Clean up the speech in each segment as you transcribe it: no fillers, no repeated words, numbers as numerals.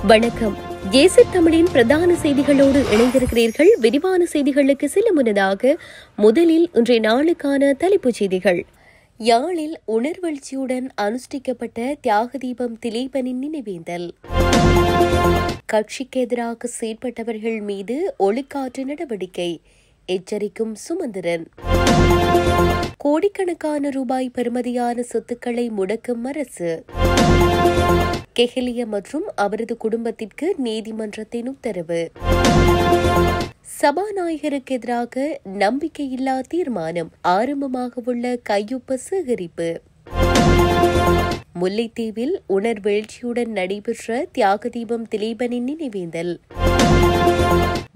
வணக்கம். ஜேசி தமிழின் பிரதான செய்திகளோடு இணைந்திருக்கிறீர்கள். விரிவான செய்திகளுக்கு செல்ல முன்னதாக முதலில் இன்றைய நாளுக்கான தலைப்புச் செய்திகள். யாழில் உணர்வெழுச்சியுடன் அனுஷ்டிக்கப்பட்ட தியாக தீபம் திலீபனின் நினைவேந்தல். கட்சிக்கு எதிராக செயற்பட்டவர்கள் மீது ஒளிக்காற்று நடவடிக்கை, எச்சரிக்கும் சுமந்திரன். கோடிக்கணக்கான ரூபாய் பெறுமதியான சொத்துக்களை முடக்கும் அரசு. கெஹலிய மற்றும் அவரது குடும்பத்திற்கு நீதிமன்றத்தின் உத்தரவு. சபாநாயகருக்கு எதிராக நம்பிக்கையில்லா தீர்மானம், ஆரம்பமாக உள்ள கையொப்ப சேகரிப்பு. முல்லைத்தீவில் உணர்வெழுச்சியுடன் நடைபெற்ற தியாக தீபம் திலீபனின் நினைவேந்தல்.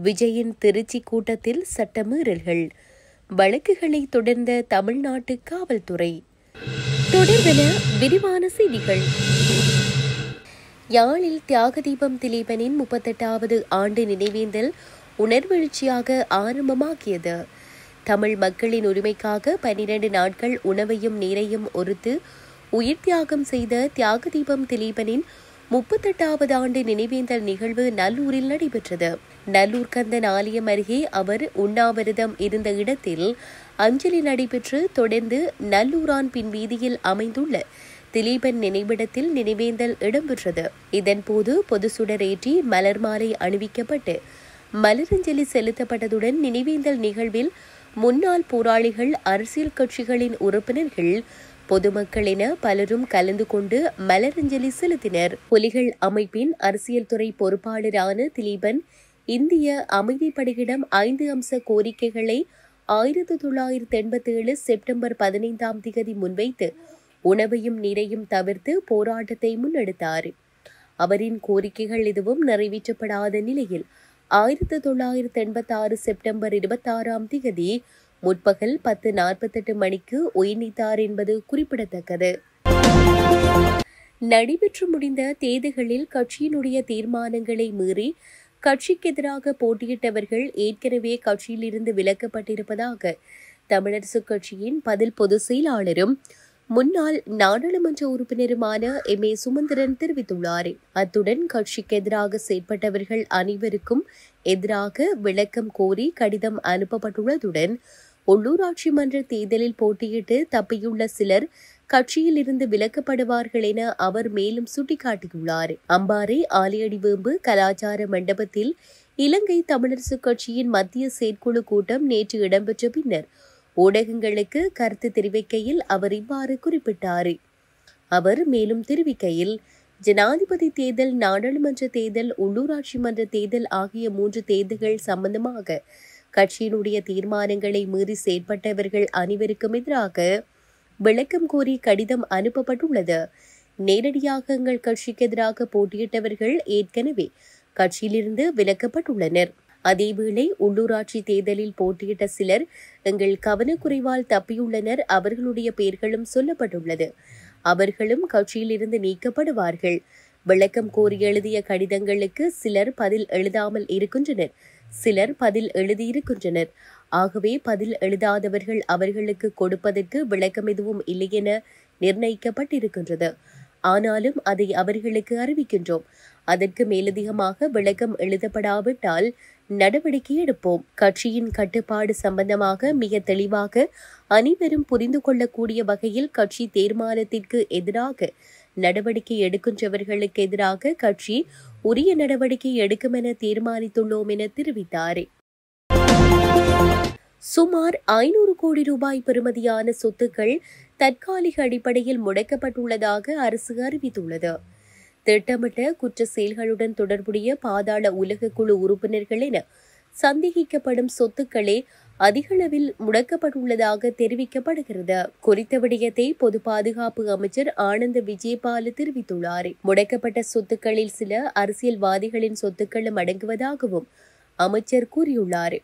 விஜயின் திருச்சி கூட்டத்தில் சட்டமீறல்கள், வழக்குகளை தொடர்ந்த தமிழ்நாட்டு காவல்துறை. தொடர்பென விரிவான செய்திகள். யாழில் தியாக தீபம் திலீபனின் 38வது ஆண்டு நினைவேந்தல் உணர்வெழுச்சியாக ஆரம்பமாகியது. தமிழ் மக்களின் உரிமைக்காக 12 நாட்கள் உணவையும் நீரையும் ஒருத்து உயிர் தியாகம் செய்த தியாக தீபம் திலீபனின் 38வது ஆண்டு நினைவேந்தல் நிகழ்வு நல்லூரில் நடைபெற்றது. நல்லூர் கந்தன் ஆலயம் அருகே அவர் உண்ணாவிரதம் இருந்த இடத்தில் அஞ்சலி நடைபெற்று தொடர்ந்து நல்லூரான் பின் வீதியில் அமைந்துள்ள திலீபன் நினைவிடத்தில் நினைவேந்தல் இடம்பெற்றது. இதன்போது பொது சுடரேற்றி மலர் மாலை அணிவிக்கப்பட்டு மலரஞ்சலி செலுத்தப்பட்டதுடன் நினைவேந்தல் நிகழ்வில் முன்னாள் போராளிகள், அரசியல் கட்சிகளின் உறுப்பினர்கள், பொதுமக்கள் என பலரும் கலந்து கொண்டு மலரஞ்சலி செலுத்தினர். புலிகள் அமைப்பின் அரசியல் துறை பொறுப்பாளரான திலீபன் இந்திய அமைதிப்படையிடம் 5 அம்ச கோரிக்கைகளை 1987 செப்டம்பர் 15 முன்வைத்து உணவையும் நீரையும் தவிர்த்து போராட்டத்தை முன்னெடுத்தார். அவரின் கோரிக்கைகள் எதுவும் நிறைவேற்றப்படாத நிலையில் 1986 செப்டம்பர் 26 முற்பகல் 10:48 மணிக்கு உயிர் நீத்தார் என்பது குறிப்பிடத்தக்கது. நடைபெற்று முடிந்த தேர்தல்களில் கட்சியினுடைய தீர்மானங்களை மீறி கட்சிக்கு எதிராக போட்டியிட்டவர்கள் ஏற்கனவே கட்சியிலிருந்து விலக்கப்பட்டிருப்பதாக தமிழரசுக் கட்சியின் பதில் பொதுச் செயலாளரும் முன்னாள் நாடாளுமன்ற உறுப்பினருமான எம். ஏ. சுமந்திரன் தெரிவித்துள்ளார். அத்துடன் கட்சிக்கு எதிராக செயற்பட்டவர்கள் அனைவருக்கும் எதிராக விளக்கம் கோரி கடிதம் அனுப்பப்பட்டுள்ளதுடன் உள்ளூராட்சி மன்ற தேர்தலில் போட்டியிட்டு தப்பியுள்ள சிலர் கட்சியில் இருந்து விலக்கப்படுவார்கள் என அவர் மேலும் சுட்டிக்காட்டியுள்ளார். அம்பாறை ஆலியடிவேம்பு கலாச்சார மண்டபத்தில் இலங்கை தமிழரசுக் கட்சியின் மத்திய செயற்குழு கூட்டம் நேற்று இடம்பெற்ற பின்னர் ஊடகங்களுக்கு கருத்து தெரிவிக்கையில் அவர் இவ்வாறு குறிப்பிட்டார். அவர் மேலும் தெரிவிக்கையில், ஜனாதிபதி தேர்தல், நாடாளுமன்ற தேர்தல், உள்ளூராட்சி மன்ற தேர்தல் ஆகிய 3 தேர்தல்கள் சம்பந்தமாக கட்சியினுடைய தீர்மானங்களை மீறி செயற்பட்டவர்கள் அனைவருக்கும் எதிராக விளக்கம் கோரி கடிதம் அனுப்பப்பட்டுள்ளது. நேரடியாக எங்கள் கட்சிக்கு எதிராக போட்டியிட்டவர்கள் ஏற்கனவே கட்சியிலிருந்து விலக்கப்பட்டுள்ளனர். அதேவேளை உள்ளூராட்சி தேர்தலில் போட்டியிட்ட சிலர் எங்கள் கவனக்குறைவால் தப்பியுள்ளனர். அவர்களுடைய பெயர்களும் சொல்லப்பட்டுள்ளது. அவர்களும் கட்சியிலிருந்து நீக்கப்படுவார்கள். விளக்கம் கோரி எழுதிய கடிதங்களுக்கு சிலர் பதில் எழுதாமல் இருக்கின்றனர், சிலர் பதில் எழுதியிருக்கின்றனர். ஆகவே பதில் எழுதாதவர்கள் அவர்களுக்கு கொடுப்பதற்கு விளக்கம் எதுவும் இல்லை என நிர்ணயிக்கப்பட்டிருக்கின்றது. ஆனாலும் அதை அவர்களுக்கு அறிவிக்கின்றோம். அதற்கு மேலதிகமாக விளக்கம் எழுதப்படாவிட்டால் நடவடிக்கை எடுப்போம். கட்சியின் கட்டுப்பாடு சம்பந்தமாக மிக தெளிவாக அனைவரும் புரிந்து கொள்ளக்கூடிய வகையில் கட்சி தீர்மானத்திற்கு எதிராக நடவடிக்கை எடுக்கின்றவர்களுக்கு எதிராக கட்சி உரிய நடவடிக்கை எடுக்கும் என தீர்மானித்துள்ளோம் என தெரிவித்தார். சுமார் 500 கோடி ரூபாய் பெறுமதியான சொத்துக்கள் தற்காலிக அடிப்படையில் முடக்கப்பட்டுள்ளதாக அரசு அறிவித்துள்ளது. திட்டமிட்ட குற்ற செயல்களுடன் தொடர்புடைய பாதாள உலக குழு உறுப்பினர்கள் என சந்தேகிக்கப்படும் சொத்துக்களே அதிகளவில் முடக்கப்பட்டுள்ளதாக தெரிவிக்கப்படுகிறது. குறித்த விடயத்தை பொது பாதுகாப்பு அமைச்சர் ஆனந்த விஜயபால தெரிவித்துள்ளார். முடக்கப்பட்ட சொத்துக்களில் சில அரசியல்வாதிகளின் சொத்துக்களும் அடங்குவதாகவும் அமைச்சர் கூறியுள்ளார்.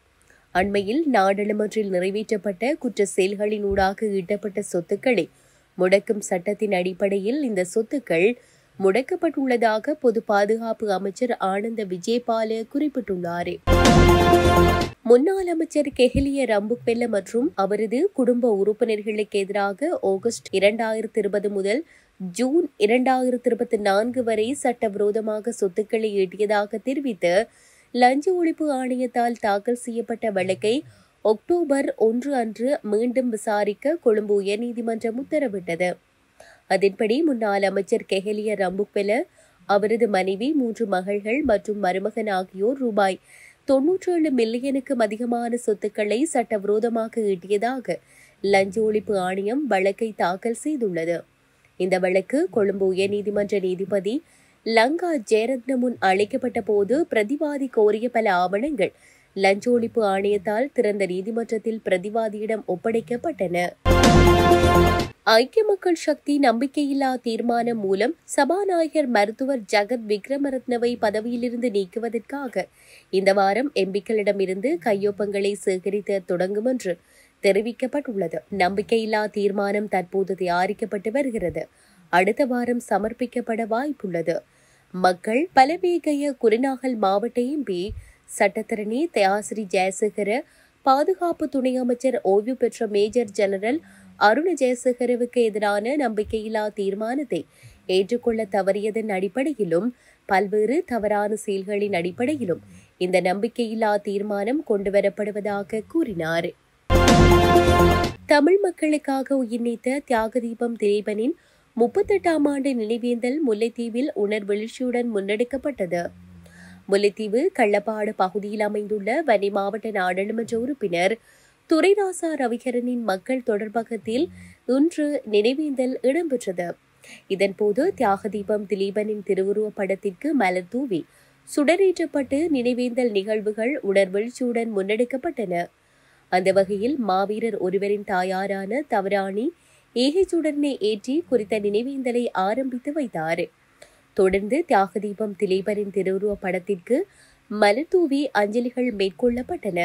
அண்மையில் நாடாளுமன்றில் நிறைவேற்றப்பட்ட குற்ற செயல்களினூடாக ஈட்டப்பட்ட சொத்துக்களை முடக்கும் சட்டத்தின் அடிப்படையில் இந்த சொத்துக்கள் முடக்கப்பட்டுள்ளதாக பொது பாதுகாப்பு அமைச்சர் ஆனந்த விஜயபால குறிப்பிட்டுள்ளார். முன்னாள் அமைச்சர் கெஹலிய ரம்புக்வெல்ல மற்றும் அவரது குடும்ப உறுப்பினர்களுக்கு எதிராக ஆகஸ்ட் 2020 முதல் ஜூன் 2024 வரை சட்டவிரோதமாக சொத்துக்களை ஈட்டியதாக தெரிவித்து லஞ்ச ஒழிப்பு ஆணையத்தால் தாக்கல் செய்யப்பட்ட வழக்கை அக்டோபர் 1 அன்று மீண்டும் விசாரிக்க கொழும்பு உயர்நீதிமன்றம் உத்தரவிட்டது. அதன்படி முன்னாள் அமைச்சர் கெஹலிய ரம்புக்வெல, அவரது மனைவி, 3 மகள்கள் மற்றும் மருமகன் ஆகியோர் ரூபாய் 97 மில்லியனுக்கும் அதிகமான சொத்துக்களை சட்டவிரோதமாக ஈட்டியதாக லஞ்ச ஒழிப்பு ஆணையம் வழக்கை தாக்கல் செய்துள்ளது. இந்த வழக்கு கொழும்பு உயர்நீதிமன்ற நீதிபதி லங்கா ஜெயரத்ன முன் அழைக்கப்பட்ட போது பிரதிவாதி கோரிய பல ஆவணங்கள் லஞ்ச ஒழிப்பு ஆணையத்தால் திறந்த நீதிமன்றத்தில் பிரதிவாதியிடம் ஒப்படைக்கப்பட்டன. ஐக்கிய மக்கள் சக்தி நம்பிக்கையில்லா தீர்மானம் மூலம் சபாநாயகர் மருத்துவர் ஜகத் விக்ரமரத்னவை பதவியிலிருந்து நீக்குவதற்காக இந்த வாரம் எம்பிக்களிடமிருந்து கையொப்பங்களை சேகரிக்க தொடங்கும் என்று தெரிவிக்கப்பட்டுள்ளது. நம்பிக்கையில்லா தீர்மானம் தற்போது தயாரிக்கப்பட்டு வருகிறது. அடுத்த வாரம் சமர்ப்பிக்கப்பட வாய்ப்புள்ளது. மக்கள் பலவேகைய குருநாகல் மாவட்ட எம்பி சட்டத்தரணி தயாசிரி ஜெயசேகர, பாதுகாப்பு துணை அமைச்சர் ஓய்வு பெற்ற மேஜர் ஜெனரல் அருண ஜெயசேகரவுக்கு எதிரான நம்பிக்கையில்லா தீர்மானத்தை ஏற்றுக்கொள்ள தவறியதன் அடிப்படையிலும் பல்வேறு தவறான செயல்களின் அடிப்படையிலும் இந்த நம்பிக்கையில்லா தீர்மானம் கொண்டுவரப்படுவதாக கூறினார். தமிழ் மக்களுக்காக உயிர்நீத்த தியாகதீபம் திலீபனின் 38ஆம் ஆண்டு நினைவேந்தல் முல்லைத்தீவில் உணர்வெழுச்சியுடன் முன்னெடுக்கப்பட்டது. முல்லைத்தீவு கள்ளப்பாடு பகுதியில் அமைந்துள்ள வன்னி மாவட்ட நாடாளுமன்ற உறுப்பினர் துரைராசா ரவிகரனின் மக்கள் தொடர்பகத்தில் இன்று நினைவேந்தல் இடம்பெற்றது. இதன்போது தியாகதீபம் திலீபனின் திருவுருவப் படத்திற்கு மலர் தூவி சுடரேற்றப்பட்டு நினைவேந்தல் நிகழ்வுகள் உணர்வெழுச்சியுடன் முன்னெடுக்கப்பட்டன. அந்த வகையில் மாவீரர் ஒருவரின் தாயாரான தவராணி ஏகைச்சுடனை ஏற்றி குறித்த நினைவேந்தலை ஆரம்பித்து வைத்தார். தொடர்ந்து தியாகதீபம் திலீபனின் திருவுருவப் படத்திற்கு மலர் தூவி அஞ்சலிகள் மேற்கொள்ளப்பட்டன.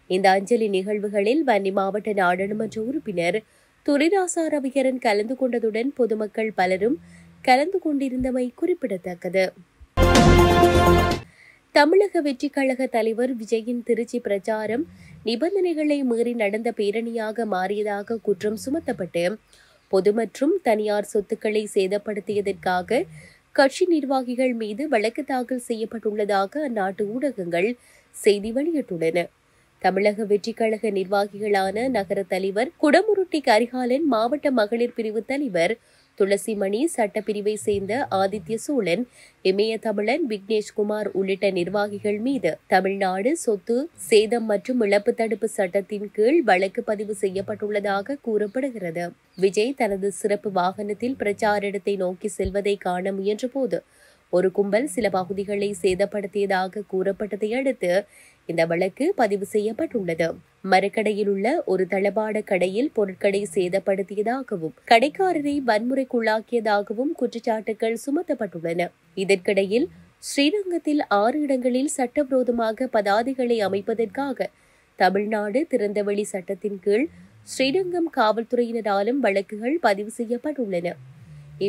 இந்த அஞ்சலி நிகழ்வுகளில் வன்னி மாவட்ட நாடாளுமன்ற உறுப்பினர் துரைராசா ரவிகரன் கலந்து கொண்டதுடன் பொதுமக்கள் பலரும் கலந்து கொண்டிருந்தமை குறிப்பிடத்தக்கது. தமிழக வெற்றிக் கழக தலைவர் விஜயின் திருச்சி பிரச்சாரம் நிபந்தனைகளை மீறி நடந்த பேரணியாக மாறியதாக குற்றம் சுமத்தப்பட்டு பொது மற்றும் தனியார் சொத்துக்களை சேதப்படுத்தியதற்காக கட்சி நிர்வாகிகள் மீது வழக்கு தாக்கல் செய்யப்பட்டுள்ளதாக அந்நாட்டு ஊடகங்கள் செய்தி வெளியிட்டுள்ளன. தமிழக வெற்றிக் கழக நிர்வாகிகளான நகர தலைவர் குடமுருட்டி கரிகாலன், மாவட்ட மகளிர் பிரிவு தலைவர் துளசிமணி, சட்டப்பிரிவை சேர்ந்த ஆதித்ய சோழன், இமய தமிழன் விக்னேஷ்குமார் உள்ளிட்ட நிர்வாகிகள் மீது தமிழ்நாடு சொத்து சேதம் மற்றும் இழப்பு தடுப்பு சட்டத்தின் கீழ் வழக்கு பதிவு செய்யப்பட்டுள்ளதாக கூறப்படுகிறது. விஜய் தனது சிறப்பு வாகனத்தில் பிரச்சார இடத்தை நோக்கி செல்வதை காண முயன்றபோது ஒரு கும்பல் சில பகுதிகளை சேதப்படுத்தியதாக கூறப்பட்டதை அடுத்து இந்த வழக்கு பதிவு செய்யப்பட்டுள்ளது. மரக்கடையில் உள்ள ஒரு தளபாட கடையில் பொருட்களை சேதப்படுத்தியதாகவும் கடைக்காரரை வன்முறைக்குள்ளாக்கியதாகவும் குற்றச்சாட்டுகள் சுமத்தப்பட்டுள்ளன. இதற்கிடையில் ஸ்ரீரங்கத்தில் 6 இடங்களில் சட்டவிரோதமாக பதாதைகளை அமைப்பதற்காக தமிழ்நாடு திறந்தவெளி சட்டத்தின் கீழ் ஸ்ரீரங்கம் காவல்துறையினராலும் வழக்குகள் பதிவு செய்யப்பட்டுள்ளன.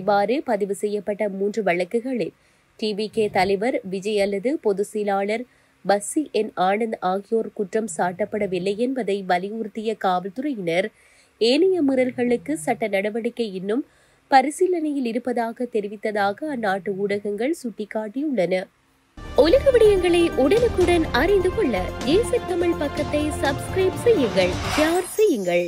இவ்வாறு பதிவு செய்யப்பட்ட 3 வழக்குகளில் டிவிகே தலைவர் விஜய் அல்லது பொதுச் செயலாளர் பஸ்ஸி என் ஆனந்த் ஆகியோர் குற்றம் சாட்டப்படவில்லை என்பதை வலியுறுத்திய காவல்துறையினர் ஏனைய மீறல்களுக்கு சட்ட நடவடிக்கை இன்னும் பரிசீலனையில் இருப்பதாக தெரிவித்ததாக அந்நாட்டு ஊடகங்கள் சுட்டிக்காட்டியுள்ளன. உலக விடயங்களை உடனுக்குடன் அறிந்து கொள்ள ஏசி தமிழ் பக்கத்தை சப்ஸ்கிரைப் செய்யுங்கள், ஷேர் செய்யுங்கள்.